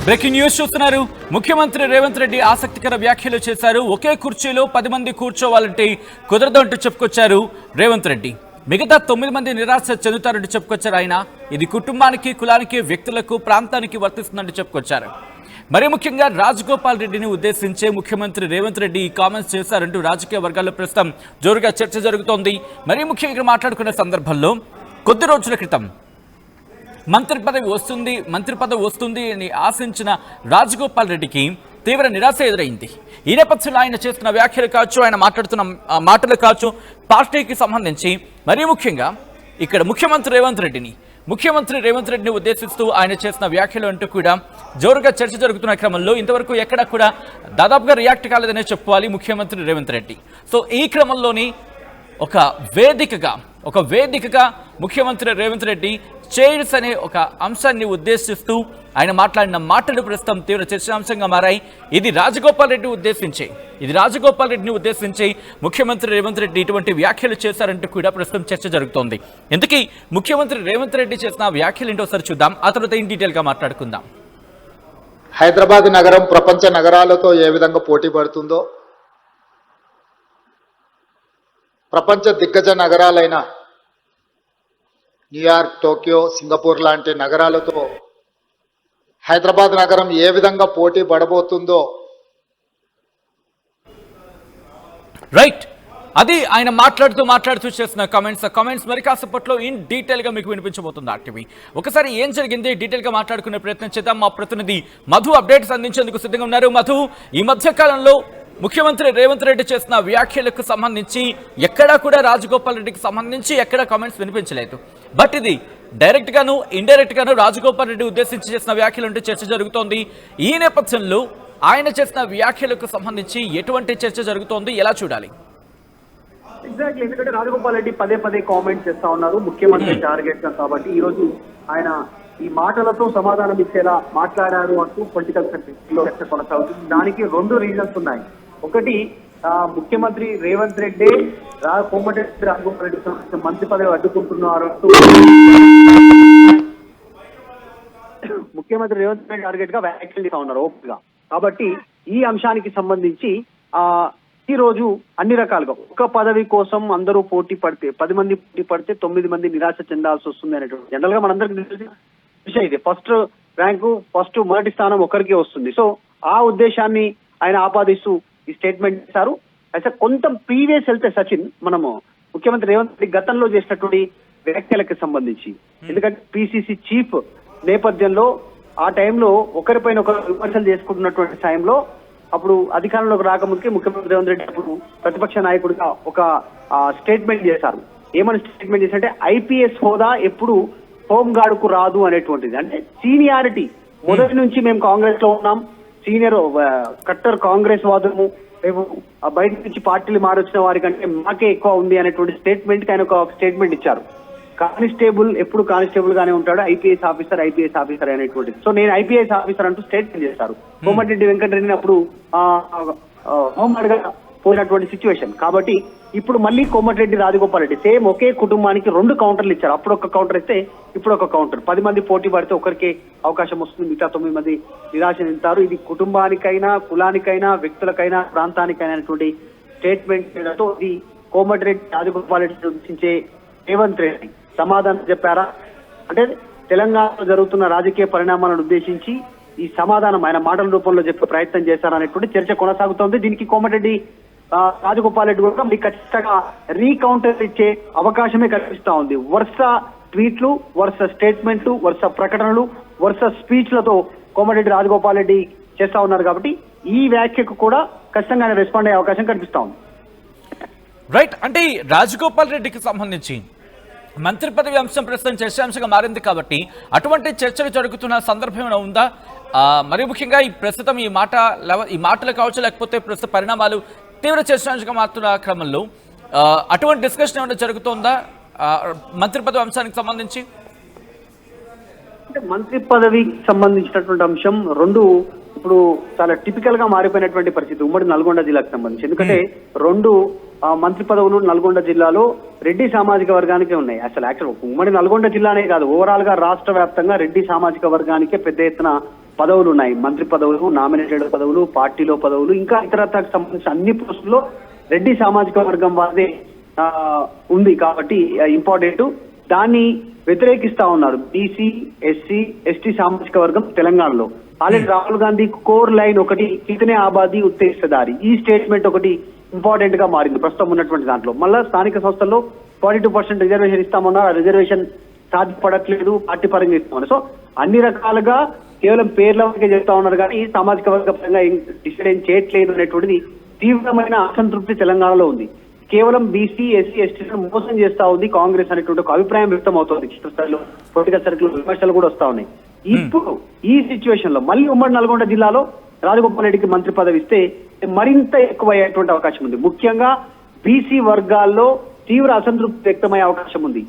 Breaking news చూస్తున్నారు. ముఖ్యమంత్రి రేవంత్ రెడ్డి ఆసక్తికర వ్యాఖ్యలు చేశారు. ఒకే కుర్చీలో 10 మంది కూర్చోవాలంటే కుదరదు అంటూ చెప్పుకొచ్చారు రేవంత్ రెడ్డి. మిగతా 9 మంది నిరాశ చెందుతారంటూ చెప్పుకొచ్చారు ఆయన. ఇది కుటుంబానికి, కులానికి, వ్యక్తులకు, ప్రాంతానికి వర్తిస్తుందంటూ చెప్పుకొచ్చారు. మరీ ముఖ్యంగా రాజగోపాల్ రెడ్డిని ఉద్దేశించే ముఖ్యమంత్రి రేవంత్ రెడ్డి ఈ కామెంట్స్ చేశారంటూ రాజకీయ వర్గాల్లో ప్రస్తుతం జోరుగా చర్చ జరుగుతోంది. మరీ ముఖ్యంగా మాట్లాడుకునే సందర్భంలో కొద్ది రోజుల క్రితం మంత్రి పదవి వస్తుంది అని ఆశించిన రాజగోపాల్ రెడ్డికి తీవ్ర నిరాశ ఎదురైంది. ఈ నేపథ్యంలో ఆయన చేస్తున్న వ్యాఖ్యలు కావచ్చు, ఆయన మాట్లాడుతున్న మాటలు కావచ్చు, పార్టీకి సంబంధించి మరీ ముఖ్యంగా ఇక్కడ ముఖ్యమంత్రి రేవంత్ రెడ్డిని ఉద్దేశిస్తూ ఆయన చేసిన వ్యాఖ్యలు అంటూ కూడా జోరుగా చర్చ జరుగుతున్న క్రమంలో ఇంతవరకు ఎక్కడ కూడా దాదాపుగా రియాక్ట్ కాలేదనే చెప్పుకోవాలి ముఖ్యమంత్రి రేవంత్ రెడ్డి. సో ఈ క్రమంలోని ఒక వేదికగా ముఖ్యమంత్రి రేవంత్ రెడ్డి చైర్స్ అనే ఒక అంశాన్ని ఉద్దేశిస్తూ ఆయన మాట్లాడిన మాటలు ప్రస్తుతం తీవ్ర చర్చాంశంగా మారాయి. ఇది రాజగోపాల్ రెడ్డిని ఉద్దేశించి ముఖ్యమంత్రి రేవంత్ రెడ్డి ఇటువంటి వ్యాఖ్యలు చేశారంటూ కూడా ప్రస్తుతం చర్చ జరుగుతోంది. ఇందుకీ ముఖ్యమంత్రి రేవంత్ రెడ్డి చేసిన వ్యాఖ్యలు ఏంటో ఒకసారి చూద్దాం. ఆ తర్వాత ఇన్ డీటెయిల్ గా మాట్లాడుకుందాం. హైదరాబాద్ నగరం ప్రపంచ నగరాలతో ఏ విధంగా పోటీ పడుతుందో, ప్రపంచ దిగ్గజ నగరాలైన న్యూయార్క్, టోక్యో, సింగపూర్ లాంటి నగరాలతో హైదరాబాద్ నగరం ఏ విధంగా పోటీ పడబోతుందో రైట్, అది ఆయన మాట్లాడుతూ చేసిన కామెంట్స్ మరి కాసేపట్లో ఇన్ డీటెయిల్ గా మీకు వినిపించబోతుంది ఆర్టీవీ. ఒకసారి ఏం జరిగింది డీటెయిల్ గా మాట్లాడుకునే ప్రయత్నం చేద్దాం. మా ప్రతినిధి మధు అప్డేట్స్ అందించేందుకు సిద్ధంగా ఉన్నారు. మధు, ఈ మధ్య కాలంలో ముఖ్యమంత్రి రేవంత్ రెడ్డి చేసిన వ్యాఖ్యలకు సంబంధించి ఎక్కడా కూడా రాజగోపాల్ రెడ్డికి సంబంధించి ఎక్కడా కామెంట్స్ వినిపించలేదు. బట్ ఇది డైరెక్ట్ గాను ఇండైరెక్ట్ గాను రాజగోపాల్ రెడ్డి ఉద్దేశించి చేసిన వ్యాఖ్యలు అంటే చర్చ జరుగుతోంది. ఈ నేపథ్యంలో ఆయన చేసిన వ్యాఖ్యలకు సంబంధించి ఎటువంటి చర్చ జరుగుతోంది, ఎలా చూడాలి? ఎగ్జాక్ట్లీ, ఎందుకంటే రాజగోపాల్ రెడ్డి పదే కామెంట్ చేస్తా ఉన్నారు ముఖ్యమంత్రి టార్గెట్ కాబట్టి ఈ రోజు ఆయన ఈ మాటలతో సమాధానం ఇచ్చేలా మాట్లాడారు అంటూ పొలిటికల్ సర్కిల్లో చర్చ కొనసాగుతుంది. దానికి 2 రీజన్స్ ఉన్నాయి. ఒకటి, ముఖ్యమంత్రి రేవంత్ రెడ్డి కోమటిరెడ్డి రాజగోపాల్ రెడ్డి మంత్రి పదవి అడ్డుకుంటున్నారు అంటూ ముఖ్యమంత్రి రేవంత్ రెడ్డి టార్గెట్ గా వ్యాఖ్యలు చేస్తా ఉన్నారు ఓపెన్ గా. కాబట్టి ఈ అంశానికి సంబంధించి ఈ రోజు అన్ని రకాలుగా ఒక పదవి కోసం అందరూ పోటీ పడితే 10 మంది పోటీ పడితే 9 మంది నిరాశ చెందాల్సి వస్తుంది అనేటువంటి జనరల్ గా మనందరికి తెలిసిన విషయం ఇది. ఫస్ట్ మొదటి స్థానం ఒకరికి వస్తుంది. సో ఆ ఉద్దేశాన్ని ఆయన ఆపాదిస్తూ ఈ స్టేట్మెంట్ చేశారు. అయితే కొంత ప్రీవియస్ వెళ్తే సచిన్, మనము ముఖ్యమంత్రి రేవంత్ రెడ్డి గతంలో చేసినటువంటి వ్యాఖ్యలకు సంబంధించి, ఎందుకంటే పిసిసి చీఫ్ నేపథ్యంలో ఆ టైంలో ఒకరిపైన ఒకరు విమర్శలు చేసుకుంటున్నటువంటి టైంలో అప్పుడు అధికారంలోకి రాకముందుకే ముఖ్యమంత్రి రేవంత్ రెడ్డి అప్పుడు ప్రతిపక్ష నాయకుడిగా ఒక స్టేట్మెంట్ చేశారు. ఏమని స్టేట్మెంట్ చేశారంటే ఐపీఎస్ హోదా ఎప్పుడు హోంగార్డుకు రాదు అనేటువంటిది. అంటే సీనియారిటీ మొదటి నుంచి మేము కాంగ్రెస్ లో ఉన్నాం, సీనియర్ కట్టర్ కాంగ్రెస్ వాదము, మేము బయట నుంచి పార్టీలు మారొచ్చిన వారి కంటే మాకే ఎక్కువ ఉంది అనేటువంటి స్టేట్మెంట్ కి ఆయన ఒక స్టేట్మెంట్ ఇచ్చారు. కానిస్టేబుల్ ఎప్పుడు కానిస్టేబుల్ గానే ఉంటాడు, ఐపీఎస్ ఆఫీసర్ అనేటువంటిది. సో నేను ఐపీఎస్ ఆఫీసర్ అంటూ స్టేట్మెంట్ చేస్తారు. కోమటిరెడ్డి వెంకటరెడ్డిని అప్పుడు హోంగార్డ్ గా పోయినటువంటి సిచ్యువేషన్. కాబట్టి ఇప్పుడు మళ్ళీ కోమటిరెడ్డి రాజగోపాల్ రెడ్డి సేమ్ ఒకే కుటుంబానికి 2 కౌంటర్లు ఇచ్చారు. అప్పుడు ఒక కౌంటర్ ఇస్తే ఇప్పుడు ఒక కౌంటర్. 10 మంది పోటీ పడితే ఒకరికే అవకాశం వస్తుంది, మిగతా 9 మంది నిరాశ చెందుతారు. ఇది కుటుంబానికైనా, కులానికైనా, వ్యక్తులకైనా, ప్రాంతానికైనా అనేటువంటి స్టేట్మెంట్. ఇది కోమటిరెడ్డి రాజగోపాల్ రెడ్డి ఉద్దేశించే రేవంత్ రెడ్డి సమాధానం చెప్పారా అంటే తెలంగాణలో జరుగుతున్న రాజకీయ పరిణామాలను ఉద్దేశించి ఈ సమాధానం ఆయన మాటల రూపంలో చెప్పే ప్రయత్నం చేశారనేటువంటి చర్చ కొనసాగుతోంది. దీనికి కోమటిరెడ్డి రాజగోపాల్ రెడ్డి కూడా మీకు ఖచ్చితంగా రీకౌంటర్ ఇచ్చే అవకాశమే కనిపిస్తా ఉంది. వరుస ట్వీట్లు, వరుస స్టేట్మెంట్లు, వరుస ప్రకటనలు, వరుస స్పీచ్లతో కోమటిరెడ్డి రాజగోపాల్ రెడ్డి చేస్తా ఉన్నారు. కాబట్టి ఈ వ్యాఖ్యకు కూడా ఖచ్చితంగా రెస్పాండ్ అయ్యే అవకాశం కనిపిస్తా ఉంది. రైట్, అంటే రాజగోపాల్ రెడ్డికి సంబంధించి మంత్రి పదవి అంశం ప్రస్తుతం చర్చాంశంగా మారింది కాబట్టి అటువంటి చర్చలు జరుగుతున్న సందర్భం ఏమైనా ఉందా? మరి ముఖ్యంగా ఈ ప్రస్తుతం ఈ మాటలు కావచ్చు, లేకపోతే ప్రస్తుత పరిణామాలు తీవ్ర చర్చాంశంగా మారుతున్న క్రమంలో అటువంటి డిస్కషన్ ఏమైనా జరుగుతుందా మంత్రి పదవి అంశానికి సంబంధించి? అంటే మంత్రి పదవికి సంబంధించినటువంటి అంశం 2 ఇప్పుడు చాలా టిపికల్ గా మారిపోయినటువంటి పరిస్థితి ఉమ్మడి నల్గొండ జిల్లాకు సంబంధించి. ఎందుకంటే 2 మంత్రి పదవులు నల్గొండ జిల్లాలో రెడ్డి సామాజిక వర్గానికే ఉన్నాయి. అసలు యాక్చువల్ ఉమ్మడి నల్గొండ జిల్లానే కాదు, ఓవరాల్ గా రాష్ట్ర వ్యాప్తంగా రెడ్డి సామాజిక వర్గానికే పెద్ద ఎత్తున పదవులు ఉన్నాయి. మంత్రి పదవులు, నామినేటెడ్ పదవులు, పార్టీలో పదవులు, ఇంకా ఇతరత్రకు సంబంధించిన అన్ని పోస్టుల్లో రెడ్డి సామాజిక వర్గం వారిదే ఉంది కాబట్టి ఇంపార్టెంట్. దాన్ని వ్యతిరేకిస్తా ఉన్నారు బీసీ, ఎస్సీ, ఎస్టీ సామాజిక వర్గం తెలంగాణలో. Already Rahul Gandhi core line ఒకటి కితనే ఆబాదీ ఉత్తేజదారి, ఈ స్టేట్మెంట్ ఒకటి ఇంపార్టెంట్ గా మారింది ప్రస్తుతం ఉన్నటువంటి దాంట్లో. మళ్ళా స్థానిక సంస్థల్లో 42% రిజర్వేషన్ ఇస్తామన్నారు, ఆ రిజర్వేషన్ సాధ్యపడట్లేదు, పార్టీ పరంగా ఇస్తామన్నారు. సో అన్ని రకాలుగా కేవలం పేర్ల వరకే చెప్తా ఉన్నారు కానీ సామాజిక వర్గ పరంగా డిసైడ్ ఏం చేయట్లేదు అనేటువంటిది తీవ్రమైన అసంతృప్తి తెలంగాణలో ఉంది. కేవలం బీసీ, ఎస్సీ, ఎస్టీలను మోసం చేస్తా ఉంది కాంగ్రెస్ అనేటువంటి ఒక అభిప్రాయం వ్యక్తం అవుతుంది. క్షేత్రస్థాయిలో పొలిటికల్ సర్కిల్ విమర్శలు కూడా వస్తా ఉన్నాయి. ఇప్పుడు ఈ సిచ్యువేషన్ లో మళ్ళీ ఉమ్మడి నల్గొండ జిల్లాలో రాజగోపాల్ రెడ్డికి మంత్రి పదవి ఇస్తే మరింత ఎక్కువ అయ్యేటువంటి అవకాశం ఉంది. ముఖ్యంగా బీసీ వర్గాల్లో తీవ్ర అసంతృప్తి వ్యక్తమయ్యే అవకాశం ఉంది.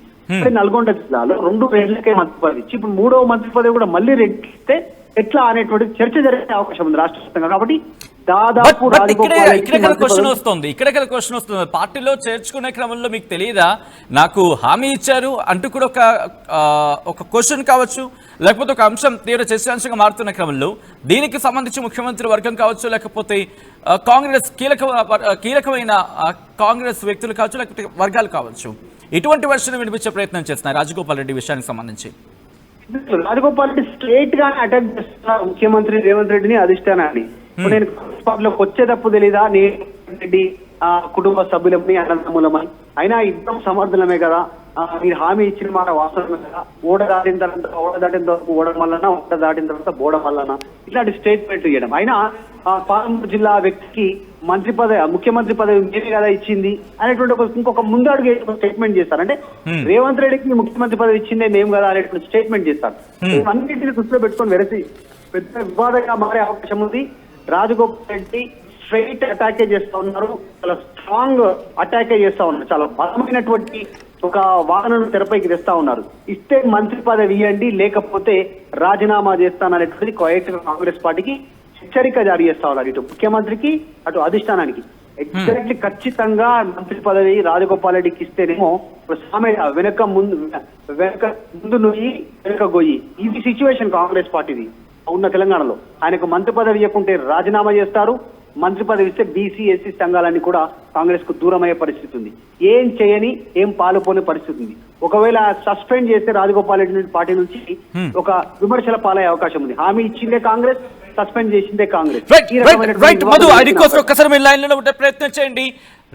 నల్గొండ జిల్లాలో 2 రేట్లకే మంత్రి పదవి ఇచ్చి ఇప్పుడు 3వ మంత్రి పదవి కూడా మళ్ళీ రెడ్డికి ఇస్తే ఎట్లా అనేటువంటి చర్చ జరిగే అవకాశం ఉంది రాష్ట్ర వ్యాప్తంగా. కాబట్టి దాదాపు క్వశ్చన్ వస్తుంది, పార్టీలో చేర్చుకునే క్రమంలో మీకు తెలియదా, నాకు హామీ ఇచ్చారు అంటూ కూడా ఒక క్వశ్చన్ కావచ్చు, లేకపోతే ఒక అంశం తీవ్ర చర్చాంశంగా మారుతున్న క్రమంలో దీనికి సంబంధించి ముఖ్యమంత్రి వర్గం కావచ్చు, లేకపోతే కాంగ్రెస్ కీలకమైన కాంగ్రెస్ వ్యక్తులు కావచ్చు, లేకపోతే వర్గాలు కావచ్చు, ఇటువంటి వర్షం వినిపించే ప్రయత్నం చేస్తున్నారు రాజగోపాల్ రెడ్డి విషయానికి సంబంధించి. రాజగోపాల్ రెడ్డి స్ట్రైట్ గా అటాక్ చేస్తున్నారు ముఖ్యమంత్రి రేవంత్ రెడ్డిని, అధిష్టానాన్ని. నేను పార్టీలోకి వచ్చేటప్పుడు తెలీదా నేను రెడ్డి కుటుంబ సభ్యులమని, అన్నదమ్ములమని, అయినా ఇద్దరం సమర్థులమే కదా, మీరు హామీ ఇచ్చిన మాట వాస్తవమే కదా, ఓడ దాటిన వరకు ఓడ మల్లన, ఓడ దాటిన తర్వాత బోడ మల్లన, ఇట్లాంటి స్టేట్మెంట్ చేయడం. అయినా పాలమూరు జిల్లా వ్యక్తికి ముఖ్యమంత్రి పదవి మీరే కదా ఇచ్చింది అనేటువంటి ఇంకొక ముందడుగు స్టేట్మెంట్ చేస్తారు. అంటే రేవంత్ రెడ్డికి ముఖ్యమంత్రి పదవి ఇచ్చిందే మేము కదా అనేటువంటి స్టేట్మెంట్ చేస్తారు. అన్నింటిని దృష్టిలో పెట్టుకొని వెరసి పెద్ద వివాదంగా మారే అవకాశం ఉంది. రాజగోపాల్ రెడ్డి స్ట్రైట్ అటాకే చేస్తా ఉన్నారు, చాలా స్ట్రాంగ్ అటాకే చేస్తా ఉన్నారు, చాలా బలమైనటువంటి ఒక వాదనను తెరపైకి తెస్తా ఉన్నారు. ఇస్తే మంత్రి పదవి ఇవ్వండి, లేకపోతే రాజీనామా చేస్తాననేటువంటిది క్వైట్ కాంగ్రెస్ పార్టీకి హెచ్చరిక జారీ చేస్తా ఉన్నారు, ఇటు ముఖ్యమంత్రికి అటు అధిష్టానానికి. ఎగ్జాక్ట్లీ ఖచ్చితంగా మంత్రి పదవి రాజగోపాల్ రెడ్డికి ఇస్తేనేమో వెనక ముందు నుయ్యి వెనక గొయ్యి, ఇది సిచ్యువేషన్ కాంగ్రెస్ పార్టీది ఉన్న తెలంగాణలో. ఆయనకు మంత్రి పదవి ఇవ్వకుంటే రాజీనామా చేస్తారు, మంత్రి పదవి ఇస్తే బీసీ, ఎస్సీ సంఘాలన్నీ కూడా కాంగ్రెస్ కు దూరం అయ్యే పరిస్థితి ఉంది. ఏం చేయని, ఏం పాలుపోని పరిస్థితి ఉంది. ఒకవేళ సస్పెండ్ చేస్తే రాజగోపాల్ రెడ్డి పార్టీ నుంచి ఒక విమర్శల పాలయ్యే అవకాశం ఉంది. హామీ ఇచ్చిందే కాంగ్రెస్, సస్పెండ్ చేసిందే కాంగ్రెస్. ఒక్కసారి మీరు లైన్ లో ఉండే ప్రయత్నం చేయండి.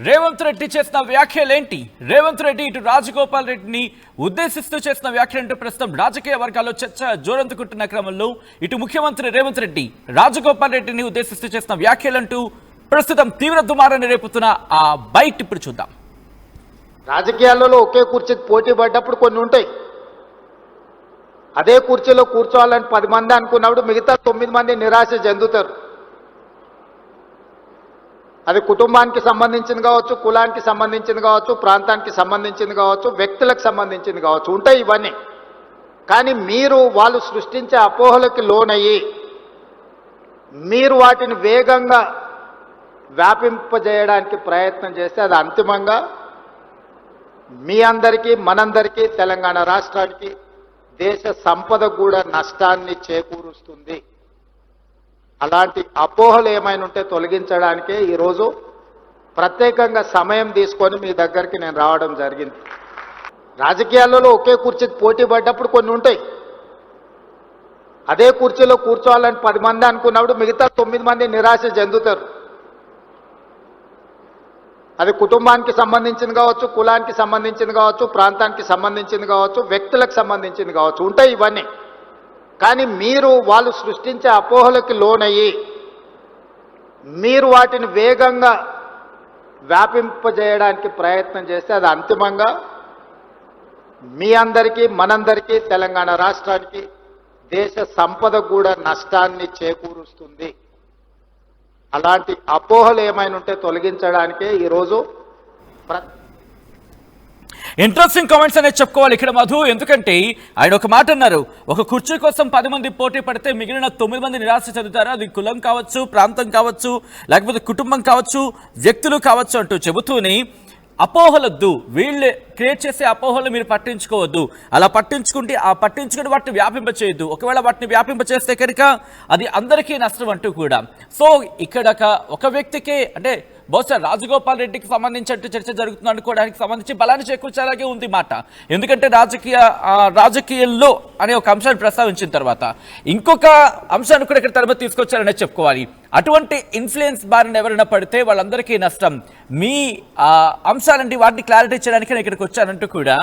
రేవంత్ రెడ్డి చేసిన వ్యాఖ్యలు ఏంటి? రేవంత్ రెడ్డి ఇటు రాజగోపాల్ రెడ్డిని ఉద్దేశిస్తూ చేసిన వ్యాఖ్యలు ప్రస్తుతం రాజకీయ వర్గాల్లో చర్చ జోరందుకుంటున్న క్రమంలో ఇటు ముఖ్యమంత్రి రేవంత్ రెడ్డి రాజగోపాల్ రెడ్డిని ఉద్దేశిస్తూ చేసిన వ్యాఖ్యలంటూ ప్రస్తుతం తీవ్ర దుమారాన్ని రేపుతున్న ఆ బైట్ ఇప్పుడు చూద్దాం. రాజకీయాలలో ఒకే కుర్చీకి పోటీ పడ్డప్పుడు కొన్ని ఉంటాయి. అదే కుర్చీలో కూర్చోవాలని 10 మంది అనుకున్నప్పుడు మిగతా 9 మంది నిరాశ చెందుతారు. అది కుటుంబానికి సంబంధించింది కావచ్చు, కులానికి సంబంధించింది కావచ్చు, ప్రాంతానికి సంబంధించింది కావచ్చు, వ్యక్తులకు సంబంధించింది కావచ్చు, ఉంటాయి ఇవన్నీ. కానీ మీరు వాళ్ళు సృష్టించే అపోహలకి లోనయ్యి మీరు వాటిని వేగంగా వ్యాపింపజేయడానికి ప్రయత్నం చేస్తే అది అంతిమంగా మీ అందరికీ, మనందరికీ, తెలంగాణ రాష్ట్రానికి, దేశ సంపద కూడా నష్టాన్ని చేకూరుస్తుంది. అలాంటి అపోహలు ఏమైనా ఉంటే తొలగించడానికే ఈరోజు ప్రత్యేకంగా సమయం తీసుకొని మీ దగ్గరికి నేను రావడం జరిగింది. రాజకీయాలలో ఒకే కుర్చీకి పోటీ పడ్డప్పుడు కొన్ని ఉంటాయి. అదే కుర్చీలో కూర్చోవాలని 10 మంది అనుకున్నప్పుడు మిగతా 9 మంది నిరాశ చెందుతారు. అది కుటుంబానికి సంబంధించింది కావచ్చు, కులానికి సంబంధించింది కావచ్చు, ప్రాంతానికి సంబంధించింది కావచ్చు, వ్యక్తులకు సంబంధించింది కావచ్చు, ఉంటాయి ఇవన్నీ. కానీ మీరు వాళ్ళు సృష్టించే అపోహలకి లోనయ్యి మీరు వాటిని వేగంగా వ్యాపింపజేయడానికి ప్రయత్నం చేస్తే అది అంతిమంగా మీ అందరికీ, మనందరికీ, తెలంగాణ రాష్ట్రానికి, దేశ సంపద కూడా నష్టాన్ని చేకూరుస్తుంది. అలాంటి అపోహలు ఏమైనా ఉంటే తొలగించడానికే ఈరోజు ఇంట్రెస్టింగ్ కామెంట్స్ అనేది చెప్పుకోవాలి ఇక్కడ మధు. ఎందుకంటే ఆయన ఒక మాట అన్నారు, ఒక కుర్చీ కోసం 10 మంది పోటీ పడితే మిగిలిన 9 మంది నిరాశ చెందుతారు, అది కులం కావచ్చు, ప్రాంతం కావచ్చు, లేకపోతే కుటుంబం కావచ్చు, వ్యక్తులు కావచ్చు అంటూ చెబుతూనే అపోహలొద్దు, వీళ్ళు క్రియేట్ చేసే అపోహలు మీరు పట్టించుకోవద్దు. అలా పట్టించుకుంటే పట్టించుకుని వాటిని వ్యాపింప చేయొద్దు. ఒకవేళ వాటిని వ్యాపింప చేస్తే కనుక అది అందరికీ నష్టం అంటూ కూడా. సో ఇక్కడ ఒక వ్యక్తికే అంటే బహుశా రాజగోపాల్ రెడ్డికి సంబంధించి చర్చ జరుగుతుంది అనుకోవడానికి సంబంధించి బలాన్ని చేకూర్చేలాగే ఉంది మాట. ఎందుకంటే రాజకీయాల్లో అనే ఒక అంశాన్ని ప్రస్తావించిన తర్వాత ఇంకొక అంశాన్ని కూడా ఇక్కడ తరబతి తీసుకొచ్చారనే చెప్పుకోవాలి. అటువంటి ఇన్ఫ్లుయెన్స్ బారిన ఎవరైనా పడితే వాళ్ళందరికీ నష్టం. మీ అంశాలంటే వాటిని క్లారిటీ చేయడానికి నేను ఇక్కడికి వచ్చానంటూ కూడా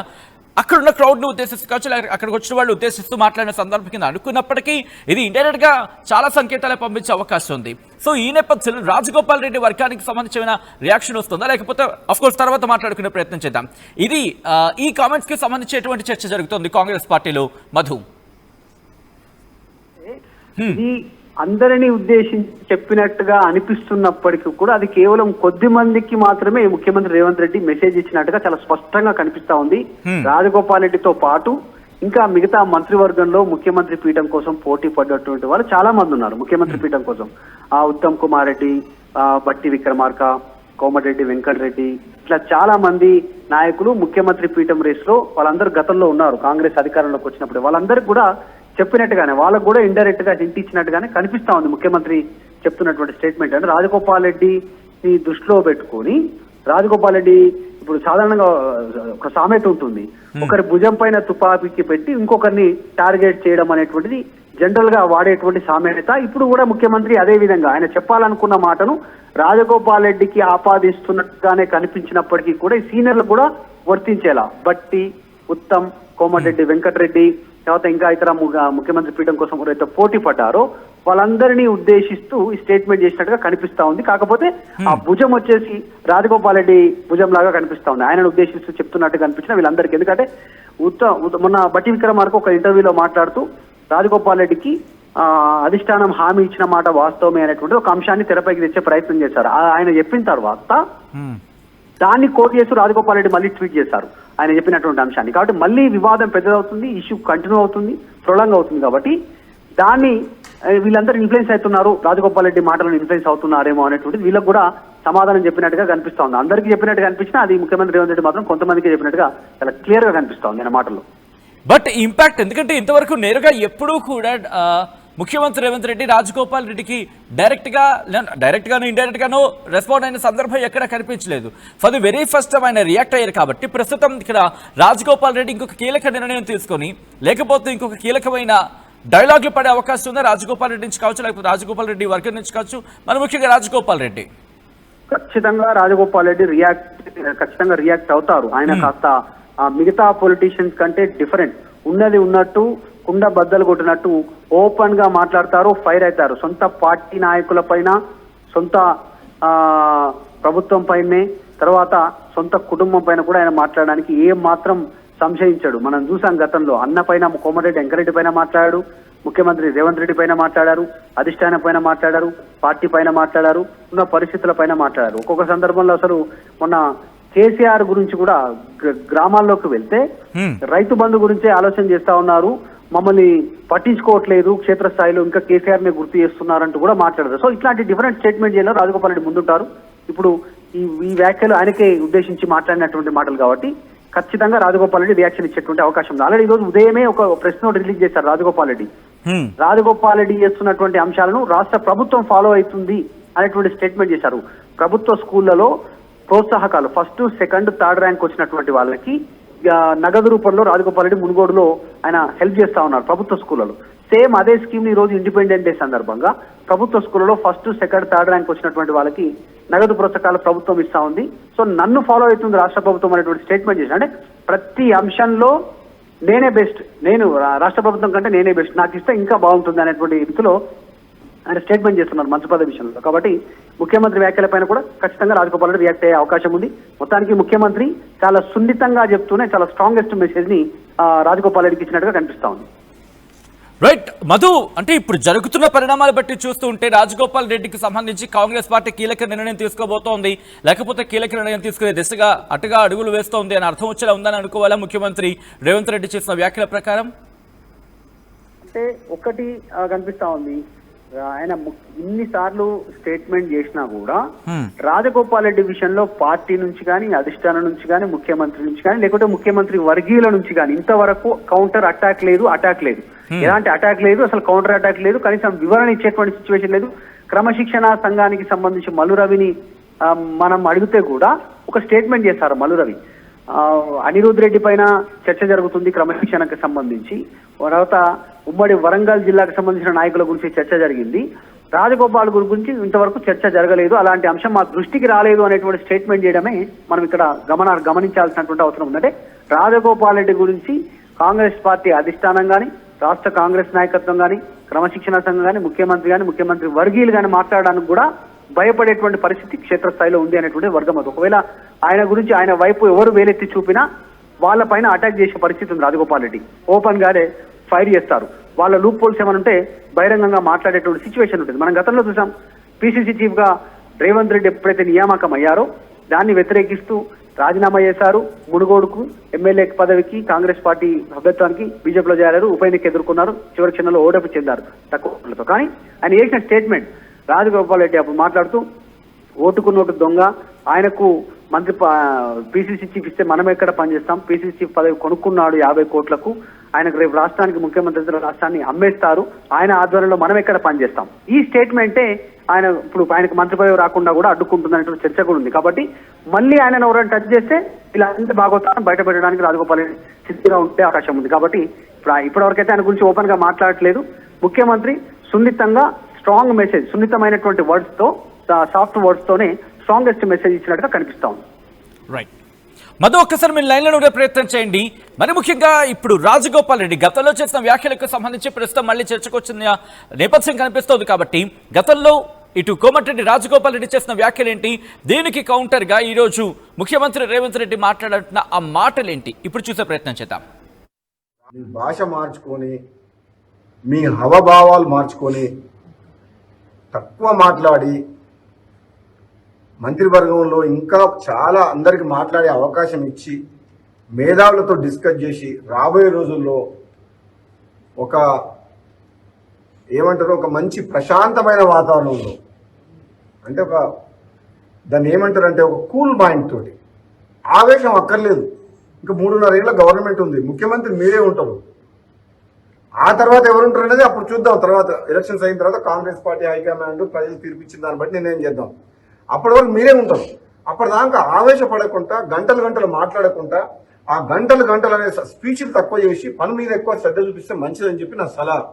అక్కడున్న క్రౌడ్ను ఉద్దేశిస్తూ కావచ్చు, అక్కడికి వచ్చిన వాళ్ళు ఉద్దేశిస్తూ మాట్లాడిన సందర్భం కింద అనుకున్నప్పటికీ ఇది ఇండైరెక్ట్ గా చాలా సంకేతాలు పంపించే అవకాశం ఉంది. సో ఈ నేపథ్యంలో రాజగోపాల్ రెడ్డి వర్గానికి సంబంధించిన రియాక్షన్ వస్తుందా, లేకపోతే అఫ్కోర్స్ తర్వాత మాట్లాడుకునే ప్రయత్నం చేద్దాం. ఇది ఈ కామెంట్స్ కి సంబంధించి ఎటువంటి చర్చ జరుగుతుంది కాంగ్రెస్ పార్టీలో మధు? అందరినీ ఉద్దేశించి చెప్పినట్టుగా అనిపిస్తున్నప్పటికీ కూడా అది కేవలం కొద్ది మందికి మాత్రమే ముఖ్యమంత్రి రేవంత్ రెడ్డి మెసేజ్ ఇచ్చినట్టుగా చాలా స్పష్టంగా కనిపిస్తా ఉంది. రాజగోపాల్ రెడ్డితో పాటు ఇంకా మిగతా మంత్రివర్గంలో ముఖ్యమంత్రి పీఠం కోసం పోటీ పడ్డటువంటి వాళ్ళు చాలా మంది ఉన్నారు. ముఖ్యమంత్రి పీఠం కోసం ఉత్తమ్ కుమార్ రెడ్డి, బట్టి విక్రమార్క, కోమటిరెడ్డి వెంకటరెడ్డి, ఇట్లా చాలా మంది నాయకులు ముఖ్యమంత్రి పీఠం రేస్ లో వాళ్ళందరూ గతంలో ఉన్నారు. కాంగ్రెస్ అధికారంలోకి వచ్చినప్పుడు వాళ్ళందరికీ కూడా చెప్పినట్టుగానే, వాళ్ళకు కూడా ఇండైరెక్ట్ గా హింట్ ఇచ్చినట్టుగానే కనిపిస్తా ఉంది ముఖ్యమంత్రి చెప్తున్నటువంటి స్టేట్మెంట్. అంటే రాజగోపాల్ రెడ్డిని దృష్టిలో పెట్టుకొని రాజగోపాల్ రెడ్డి ఇప్పుడు సాధారణంగా ఒక సామెత ఉంటుంది, ఒకరి భుజం పైన తుపాకీకి పెట్టి ఇంకొకరిని టార్గెట్ చేయడం అనేటువంటిది జనరల్ గా వాడేటువంటి సామెత. ఇప్పుడు కూడా ముఖ్యమంత్రి అదే విధంగా ఆయన చెప్పాలనుకున్న మాటను రాజగోపాల్ రెడ్డికి ఆపాదిస్తున్నట్టుగానే కనిపించినప్పటికీ కూడా ఈ సీనియర్లు కూడా వర్తించేలా బట్టి, ఉత్తమ్, కోమటిరెడ్డి వెంకటరెడ్డి, తర్వాత ఇంకా ఇతర ముఖ్యమంత్రి పీఠం కోసం ఎవరైతే పోటీ పడ్డారో వాళ్ళందరినీ ఉద్దేశిస్తూ ఈ స్టేట్మెంట్ చేసినట్టుగా కనిపిస్తా ఉంది. కాకపోతే ఆ భుజం వచ్చేసి రాజగోపాల్ రెడ్డి భుజం లాగా కనిపిస్తా ఉంది. ఆయనను ఉద్దేశిస్తూ చెప్తున్నట్టు కనిపించిన వీళ్ళందరికీ. ఎందుకంటే మొన్న బట్టి విక్రమార్క ఒక ఇంటర్వ్యూలో మాట్లాడుతూ రాజగోపాల్ రెడ్డికి అధిష్టానం హామీ ఇచ్చిన మాట వాస్తవమే అనేటువంటి ఒక అంశాన్ని తెరపైకి తెచ్చే ప్రయత్నం చేశారు. ఆయన చెప్పిన తర్వాత దాన్ని కోట్ చేస్తూ రాజగోపాల్ రెడ్డి మళ్ళీ ట్వీట్ చేశారు ఆయన చెప్పినటువంటి అంశాన్ని. కాబట్టి మళ్ళీ వివాదం పెద్దదవుతుంది, ఇష్యూ కంటిన్యూ అవుతుంది, ప్రొలాంగ్ అవుతుంది. కాబట్టి దాన్ని వీళ్ళందరూ ఇన్ఫ్లుయెన్స్ అవుతున్నారు, రాజగోపాల్ రెడ్డి మాటలను ఇన్ఫ్లుయెన్స్ అవుతున్నారేమో అనేటువంటిది వీళ్ళకి కూడా సమాధానం చెప్పినట్టుగా కనిపిస్తా ఉంది. అందరికీ చెప్పినట్టుగా కనిపించినా అది ముఖ్యమంత్రి రేవంత్ రెడ్డి మాత్రం కొంతమందికి చెప్పినట్టుగా చాలా క్లియర్ గా కనిపిస్తా ఉంది ఆయన మాటల్లో. బట్ ఇంపాక్ట్ ఎందుకంటే ఇంతవరకు నేరుగా ఎప్పుడూ కూడా ముఖ్యమంత్రి రేవంత్ రెడ్డి రాజగోపాల్ రెడ్డికి డైరెక్ట్ గాను ఇండైరెక్ట్ గాను రెస్పాండ్ అయిన సందర్భం ఎక్కడ కనిపించలేదు. For the very first time ఆయన రియాక్ట్ అయ్యారు. కాబట్టి ప్రస్తుతం ఇక్కడ రాజగోపాల్ రెడ్డి ఇంకొక కీలక నిర్ణయం తీసుకొని లేకపోతే ఇంకొక కీలకమైన డైలాగ్లు పడే అవకాశం ఉందా రాజగోపాల్ రెడ్డి నుంచి కావచ్చు, లేకపోతే రాజగోపాల్ రెడ్డి వర్గం నుంచి కావచ్చు, మరి ముఖ్యంగా రాజగోపాల్ రెడ్డి? ఖచ్చితంగా రాజగోపాల్ రెడ్డి ఖచ్చితంగా రియాక్ట్ అవుతారు. ఆయన కాస్త మిగతా పొలిటీషియన్స్ కంటే డిఫరెంట్, ఉన్నది ఉన్నట్టు కుండ బద్దలు కొట్టినట్టు ఓపెన్ గా మాట్లాడతారు, ఫైర్ అవుతారు. సొంత పార్టీ నాయకుల పైన, సొంత ప్రభుత్వం పైనే, తర్వాత సొంత కుటుంబం పైన కూడా ఆయన మాట్లాడడానికి ఏం మాత్రం సంశయించాడు. మనం చూసాం గతంలో అన్న పైన కోమటిరెడ్డి వెంకరెడ్డి పైన మాట్లాడాడు, ముఖ్యమంత్రి రేవంత్ రెడ్డి పైన మాట్లాడారు, అధిష్టానం పైన మాట్లాడారు, పార్టీ పైన మాట్లాడారు, ఉన్న పరిస్థితుల పైన మాట్లాడారు. ఒక్కొక్క సందర్భంలో అసలు మొన్న కేసీఆర్ గురించి కూడా గ్రామాల్లోకి వెళ్తే రైతు బంధు గురించే ఆలోచన చేస్తా ఉన్నారు, మమ్మల్ని పట్టించుకోవట్లేదు, క్షేత్రస్థాయిలో ఇంకా కేసీఆర్ ని గుర్తు చేస్తున్నారంటూ కూడా మాట్లాడారు. సో ఇట్లాంటి డిఫరెంట్ స్టేట్మెంట్ చేయాలో రాజగోపాల్ రెడ్డి ముందుంటారు. ఇప్పుడు ఈ వ్యాఖ్యలు ఆయనకే ఉద్దేశించి మాట్లాడినటువంటి మాటలు కాబట్టి ఖచ్చితంగా రాజగోపాల్ రెడ్డి రియాక్షన్ ఇచ్చేటువంటి అవకాశం ఉంది. ఆల్రెడీ ఈ రోజు ఉదయమే ఒక ప్రెస్ నోట్ రిలీజ్ చేశారు రాజగోపాల్ రెడ్డి. రాజగోపాల్ రెడ్డి చేస్తున్నటువంటి అంశాలను రాష్ట్ర ప్రభుత్వం ఫాలో అవుతుంది అనేటువంటి స్టేట్మెంట్ చేశారు. ప్రభుత్వ స్కూళ్లలో ప్రోత్సాహకాలు ఫస్ట్, సెకండ్, థర్డ్ ర్యాంక్ వచ్చినటువంటి వాళ్ళకి నగదు రూపంలో రాజగోపాల్ రెడ్డి మునుగోడులో ఆయన హెల్ప్ చేస్తా ఉన్నారు ప్రభుత్వ స్కూళ్లలో. సేమ్ అదే స్కీమ్ ఈ రోజు ఇండిపెండెన్స్ డే సందర్భంగా ప్రభుత్వ స్కూళ్లలో ఫస్ట్, సెకండ్, థర్డ్ ర్యాంక్ వచ్చినటువంటి వాళ్ళకి నగదు ప్రోత్సాహకాలు ప్రభుత్వం ఇస్తా ఉంది. సో నన్ను ఫాలో అవుతుంది రాష్ట్ర ప్రభుత్వం అనేటువంటి స్టేట్మెంట్ చేసిన, అంటే ప్రతి అంశంలో నేనే బెస్ట్, నేను రాష్ట్ర ప్రభుత్వం కంటే నేనే బెస్ట్, నాకు ఇస్తే ఇంకా బాగుంటుంది అనేటువంటి రీతిలో ఆయన స్టేట్మెంట్ చేస్తున్నారు మంత్రి పదవి విషయంలో. కాబట్టి ముఖ్యమంత్రి వ్యాఖ్యలపైన కూడా ఖచ్చితంగా రాజగోపాల్ రెడ్డి రియాక్ట్ అయ్యే అవకాశం ఉంది. మొత్తానికి ముఖ్యమంత్రి చాలా సున్నితంగా చెప్తూనే చాలా స్ట్రాంగెస్ట్ మెసేజ్ ని రాజగోపాల్ రెడ్డికి ఇచ్చినట్టుగా కనిపిస్తా ఉంది. రైట్ మధు, అంటే ఇప్పుడు జరుగుతున్న పరిణామాలు బట్టి చూస్తూ ఉంటే రాజగోపాల్ రెడ్డికి సంబంధించి కాంగ్రెస్ పార్టీ కీలక నిర్ణయం తీసుకోబోతోంది, లేకపోతే కీలక నిర్ణయం తీసుకునే దిశగా అటుగా అడుగులు వేస్తోంది అని అర్థం వచ్చేలా ఉందని అనుకోవాలా ముఖ్యమంత్రి రేవంత్ రెడ్డి చేసిన వ్యాఖ్యల ప్రకారం? అంటే ఒకటి కనిపిస్తా ఉంది, ఆయన ఇన్నిసార్లు స్టేట్మెంట్ చేసినా కూడా హ్మ్. రాజగోపాల్ రెడ్డి విషయంలో పార్టీ నుంచి కానీ అధిష్టానం నుంచి కానీ ముఖ్యమంత్రి నుంచి కానీ లేకపోతే ముఖ్యమంత్రి వర్గీయుల నుంచి కానీ ఇంతవరకు కౌంటర్ అటాక్ లేదు ఎలాంటి అటాక్ లేదు, అసలు కౌంటర్ అటాక్ లేదు, కనీసం వివరణ ఇచ్చేటువంటి సిచ్యువేషన్ లేదు. క్రమశిక్షణ సంఘానికి సంబంధించి మల్లు రవిని మనం అడిగితే కూడా ఒక స్టేట్మెంట్ చేస్తారు మల్లు రవి. అనిరుద్ రెడ్డి పైన చర్చ జరుగుతుంది క్రమశిక్షణకు సంబంధించి, తర్వాత ఉమ్మడి వరంగల్ జిల్లాకు సంబంధించిన నాయకుల గురించి చర్చ జరిగింది, రాజగోపాల్ గురించి ఇంతవరకు చర్చ జరగలేదు, అలాంటి అంశం మా దృష్టికి రాలేదు అనేటువంటి స్టేట్మెంట్ చేయడమే మనం ఇక్కడ గమనించాల్సినటువంటి అవసరం ఉందంటే రాజగోపాల్ రెడ్డి గురించి కాంగ్రెస్ పార్టీ అధిష్టానం కానీ రాష్ట్ర కాంగ్రెస్ నాయకత్వం కానీ క్రమశిక్షణ సంఘం కానీ ముఖ్యమంత్రి వర్గీయులు కానీ మాట్లాడడానికి కూడా భయపడేటువంటి పరిస్థితి క్షేత్రస్థాయిలో ఉంది అనేటువంటి వర్గం అది. ఒకవేళ ఆయన గురించి ఆయన వైపు ఎవరు వేలెత్తి చూపినా వాళ్ళ పైన అటాక్ చేసే పరిస్థితి ఉంది. రాజగోపాల్ రెడ్డి ఓపెన్ గానే ఫైర్ చేస్తారు. వాళ్ళ లూప్ పోల్స్ ఏమనంటే బహిరంగంగా మాట్లాడేటువంటి సిచ్యువేషన్ ఉంటుంది. మనం గతంలో చూసాం పిసిసి చీఫ్ గా రేవంత్ రెడ్డి ఎప్పుడైతే నియామకం అయ్యారో దాన్ని వ్యతిరేకిస్తూ రాజీనామా చేశారు. మునుగోడుకు ఎమ్మెల్యే పదవికి కాంగ్రెస్ పార్టీ సభ్యత్వానికి బీజేపీలో చేరారు, ఉప ఎన్నిక ఎదుర్కొన్నారు, చివరి క్షణంలో ఓటమి చెందారు తక్కువ. కానీ ఆయన చేసిన స్టేట్మెంట్ రాజగోపాల్ రెడ్డి అప్పుడు మాట్లాడుతూ ఓటుకు నోటు దొంగ, ఆయనకు మంత్రి పిసిసి చీఫ్ ఇస్తే మనం ఎక్కడ పనిచేస్తాం, పిసిసి చీఫ్ పదవి కొనుక్కున్నాడు 50 కోట్లకు, ఆయనకు రేపు రాష్ట్రానికి ముఖ్యమంత్రి రాష్ట్రాన్ని అమ్మేస్తారు, ఆయన ఆధ్వర్యంలో మనం ఎక్కడ పనిచేస్తాం. ఈ స్టేట్మెంటే ఆయనకు మంత్రి పదవి రాకుండా కూడా అడ్డుకుంటుందనేటువంటి చర్చ కూడా ఉంది. కాబట్టి మళ్ళీ ఆయన ఎవరైనా టచ్ చేస్తే ఇలా అంత బాగోతాను బయట పెట్టడానికి రాజగోపాల్ రెడ్డి సిద్ధిగా ఉండే అవకాశం ఉంది. కాబట్టి ఇప్పటివరకైతే ఆయన గురించి ఓపెన్ గా మాట్లాడట్లేదు. ముఖ్యమంత్రి సున్నితంగా స్ట్రాంగ్ మెసేజ్, సున్నితమైనటువంటి వర్డ్స్ తో, సాఫ్ట్ వర్డ్స్ తోనే స్ట్రాంగెస్ట్ మెసేజ్ ఇచ్చినట్టుగా కనిపిస్తా ఉంది. రైట్ మధు, ఒక్కసారి మీరు లైన్లో ఉండే ప్రయత్నం చేయండి. మరి ముఖ్యంగా ఇప్పుడు రాజగోపాల్ రెడ్డి గతంలో చేసిన వ్యాఖ్యలకు సంబంధించి ప్రస్తుతం మళ్ళీ చర్చకు వచ్చిన నేపథ్యం కనిపిస్తోంది. కాబట్టి గతంలో ఇటు కోమటిరెడ్డి రాజగోపాల్ రెడ్డి చేసిన వ్యాఖ్యలేంటి, దీనికి కౌంటర్ గా ఈ రోజు ముఖ్యమంత్రి రేవంత్ రెడ్డి మాట్లాడుతున్న ఆ మాటలేంటి ఇప్పుడు చూసే ప్రయత్నం చేద్దాం. మీ భాష మార్చుకొని మీ హవభావాలు మార్చుకొని తక్కువ మాట్లాడి మంత్రివర్గంలో ఇంకా చాలా అందరికి మాట్లాడే అవకాశం ఇచ్చి మేధావులతో డిస్కస్ చేసి రాబోయే రోజుల్లో ఒక మంచి ప్రశాంతమైన వాతావరణంలో, అంటే దాన్ని ఏమంటారంటే ఒక కూల్ మైండ్ తోటి, ఆవేశం అక్కర్లేదు. ఇంకా 3.5 ఏళ్ళ గవర్నమెంట్ ఉంది, ముఖ్యమంత్రి మీరే ఉంటారు. ఆ తర్వాత ఎవరుంటారు అనేది అప్పుడు చూద్దాం. తర్వాత ఎలక్షన్స్ అయిన తర్వాత కాంగ్రెస్ పార్టీ హైకమాండ్ ప్రజలు తీర్పిచ్చిన దాన్ని బట్టి నిర్ణయం చేద్దాం. అప్పటి వరకు మీరే ఉంటారు. అప్పటిదాకా ఆవేశపడకుండా గంటలు మాట్లాడకుండా ఆ గంటలు అనే స్పీచ్లు తక్కువ చేసి పని మీద ఎక్కువ శ్రద్ధ చూపిస్తే మంచిదని చెప్పి నా సలహా.